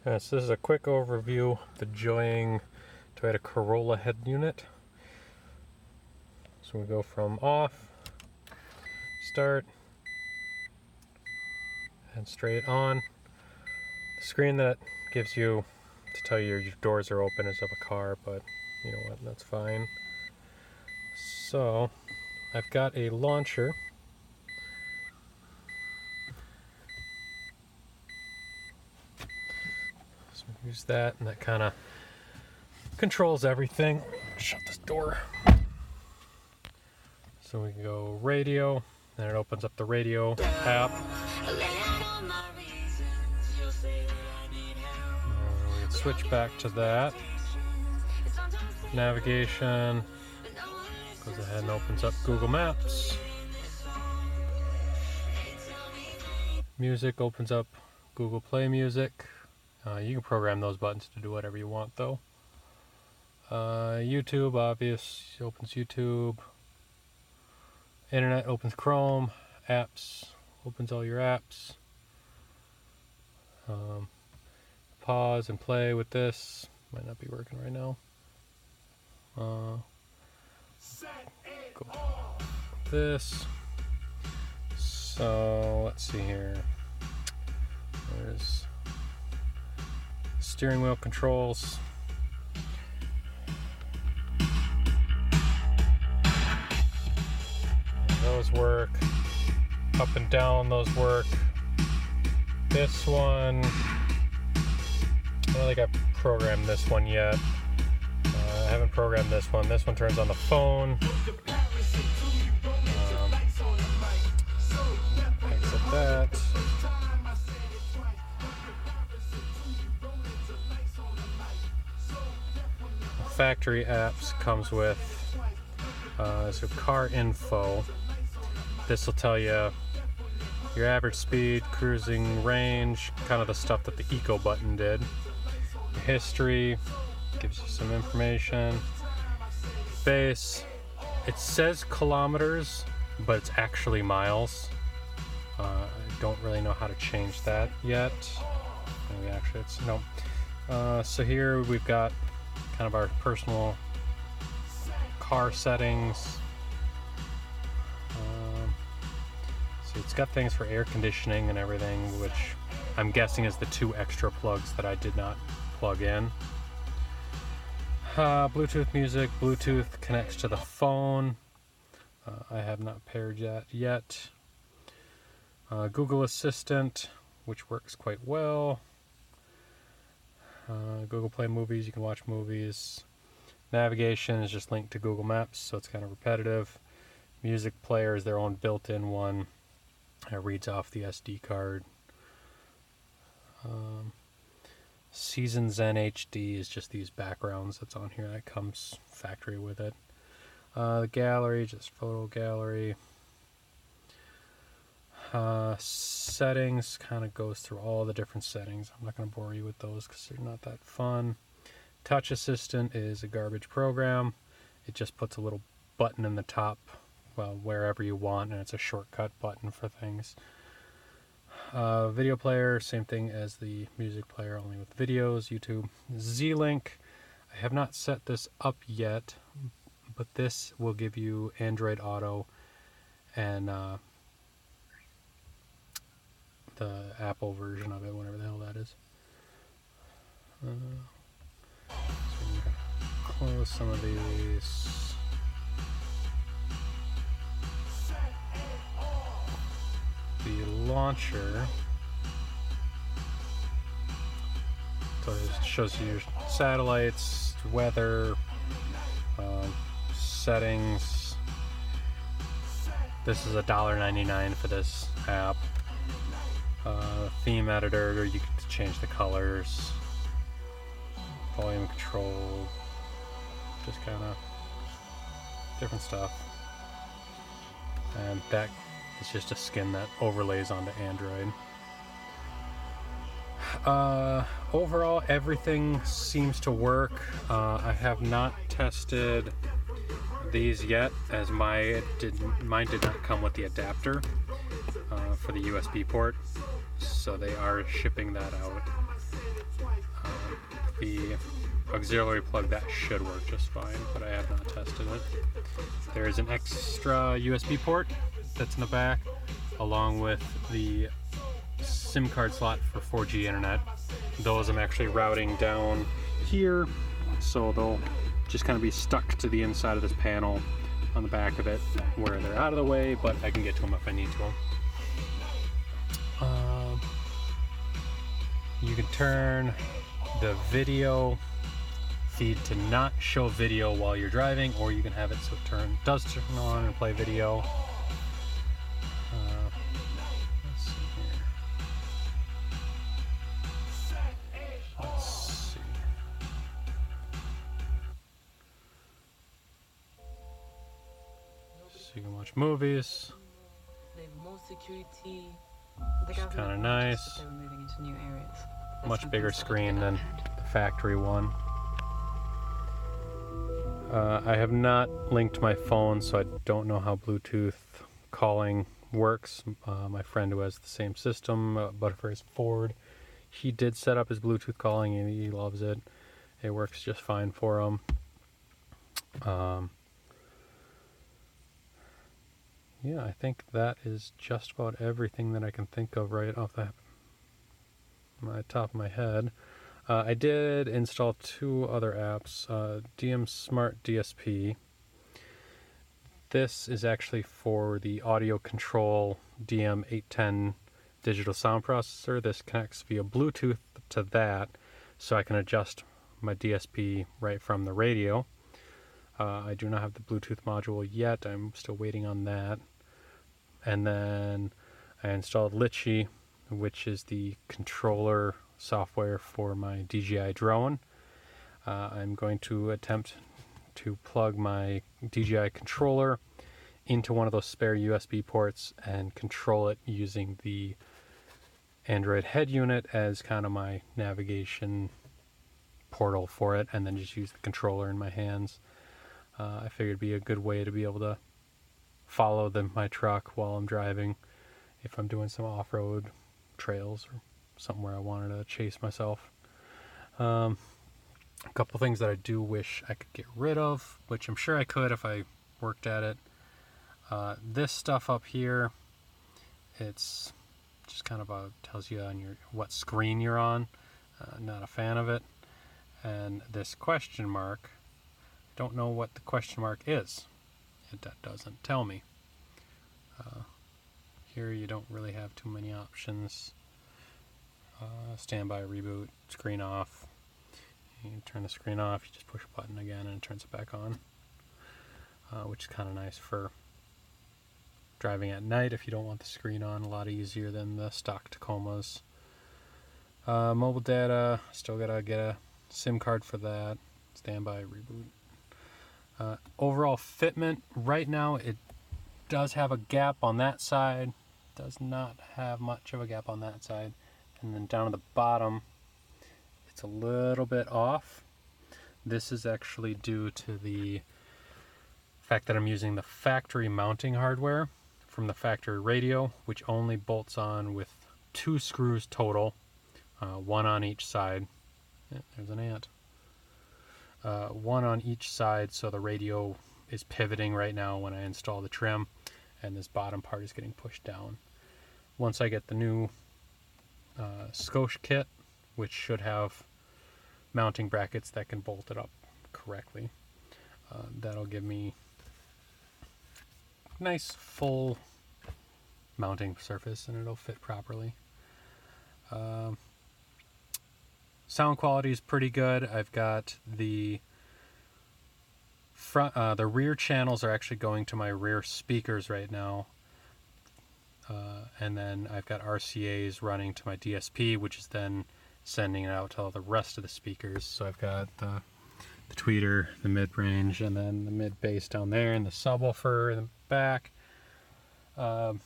So this is a quick overview of the Toyota Corolla head unit. So we go from off, start, and straight on. The screen that gives you to tell you your doors are open is of a car, but you know what, that's fine. So I've got a launcher. So use that, and that kind of controls everything. Shut this door. So we can go radio, and it opens up the radio app. We can switch back to that. Navigation goes ahead and opens up Google Maps. Music opens up Google Play Music. You can program those buttons to do whatever you want, though. YouTube, obvious, opens YouTube. Internet opens Chrome. Apps opens all your apps. Pause and play with this. Might not be working right now. Go with this. So let's see here. There's steering wheel controls. Those work. Up and down, those work. This one, I don't think I've programmed this one yet. I haven't programmed this one. This one turns on the phone. Exit that. Factory apps comes with so car info. This will tell you your average speed, cruising range, kind of the stuff that the eco button did. Your history gives you some information. Base, it says kilometers, but it's actually miles. I don't really know how to change that yet. Maybe actually it's no. So here we've got kind of our personal car settings. So it's got things for air conditioning and everything, which I'm guessing is the 2 extra plugs that I did not plug in. Bluetooth music. Bluetooth connects to the phone. I have not paired that yet. Google Assistant, which works quite well. Google Play Movies, you can watch movies. Navigation is just linked to Google Maps, so it's kind of repetitive. Music player is their own built-in one. It reads off the SD card. Seasons NHD is just these backgrounds that's on here. That comes factory with it. The gallery, just photo gallery. Settings kind of goes through all the different settings. I'm not going to bore you with those because they're not that fun. Touch Assistant is a garbage program. It just puts a little button in the top, well, wherever you want, and it's a shortcut button for things. Video player, same thing as the music player, only with videos. YouTube. Z-Link, I have not set this up yet, but this will give you Android Auto and the Apple version of it, whatever the hell that is. So we can close some of these. The launcher, so it shows you your satellites, weather, settings. This is $1.99 for this app. Theme editor, you can change the colors, volume control, just kind of different stuff. And that is just a skin that overlays onto Android. Overall, everything seems to work. I have not tested these yet, as mine did not come with the adapter for the USB port, so they are shipping that out. the auxiliary plug, that should work just fine, but I have not tested it. There's an extra USB port that's in the back, along with the SIM card slot for 4G internet. Those I'm actually routing down here, so they'll just kind of be stuck to the inside of this panel on the back of it, where they're out of the way, but I can get to them if I need to them. You can turn the video feed to not show video while you're driving, or you can have it so it does turn on and play video. Let's see here. Let's see. So you can watch movies. They have more security. Which is kind of nice. They were moving into new areas. Much bigger screen than the factory one. I have not linked my phone, so I don't know how Bluetooth calling works. My friend who has the same system, but for his Ford, he did set up his Bluetooth calling and he loves it. It works just fine for him. Yeah, I think that is just about everything that I can think of right off the top of my head. I did install 2 other apps. DM Smart DSP. This is actually for the audio control DM810 digital sound processor. This connects via Bluetooth to that, so I can adjust my DSP right from the radio. I do not have the Bluetooth module yet. I'm still waiting on that. And then I installed Litchi, which is the controller software for my DJI drone. I'm going to attempt to plug my DJI controller into one of those spare USB ports and control it using the Android head unit as kind of my navigation portal for it, and then just use the controller in my hands. I figured it'd be a good way to be able to follow my truck while I'm driving if I'm doing some off-road trails or something where I wanted to chase myself. A couple things that I do wish I could get rid of, which I'm sure I could if I worked at it. This stuff up here, it's just kind of tells you on what screen you're on. Not a fan of it. And this question mark, don't know what the question mark is. That doesn't tell me. Here you don't really have too many options. Standby, reboot, screen off. You turn the screen off, you just push a button again and it turns it back on. Which is kind of nice for driving at night if you don't want the screen on. A lot easier than the stock Tacomas. Mobile data, still gotta get a SIM card for that. Standby, reboot. Overall fitment, right now it does have a gap on that side, does not have much of a gap on that side, and then down at the bottom it's a little bit off. This is actually due to the fact that I'm using the factory mounting hardware from the factory radio, which only bolts on with 2 screws total, 1 on each side. There's an ant. 1 on each side, so the radio is pivoting right now when I install the trim, and this bottom part is getting pushed down. Once I get the new Scotch kit, which should have mounting brackets that can bolt it up correctly, that'll give me a nice full mounting surface and it'll fit properly. Sound quality is pretty good. I've got the front, the rear channels are actually going to my rear speakers right now, and then I've got RCAs running to my DSP, which is then sending it out to all the rest of the speakers. So I've got the tweeter, the mid-range, and then the mid-bass down there, and the subwoofer in the back. The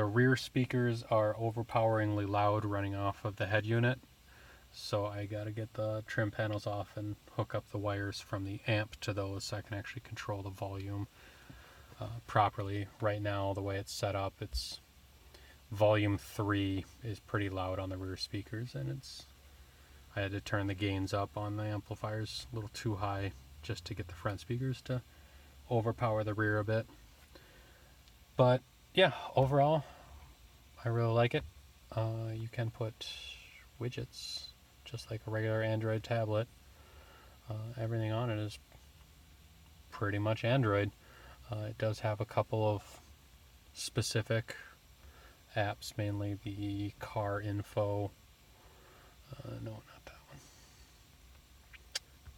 rear speakers are overpoweringly loud running off of the head unit, so I gotta get the trim panels off and hook up the wires from the amp to those so I can actually control the volume properly. Right now, the way it's set up, it's volume 3 is pretty loud on the rear speakers, and I had to turn the gains up on the amplifiers a little too high just to get the front speakers to overpower the rear a bit. But yeah, overall, I really like it. You can put widgets, just like a regular Android tablet. Everything on it is pretty much Android. It does have a couple of specific apps, mainly the car info. No, not that one.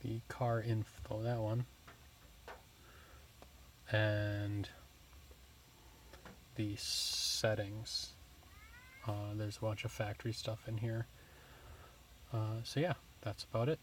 The car info, that one. And the settings. There's a bunch of factory stuff in here. So yeah, that's about it.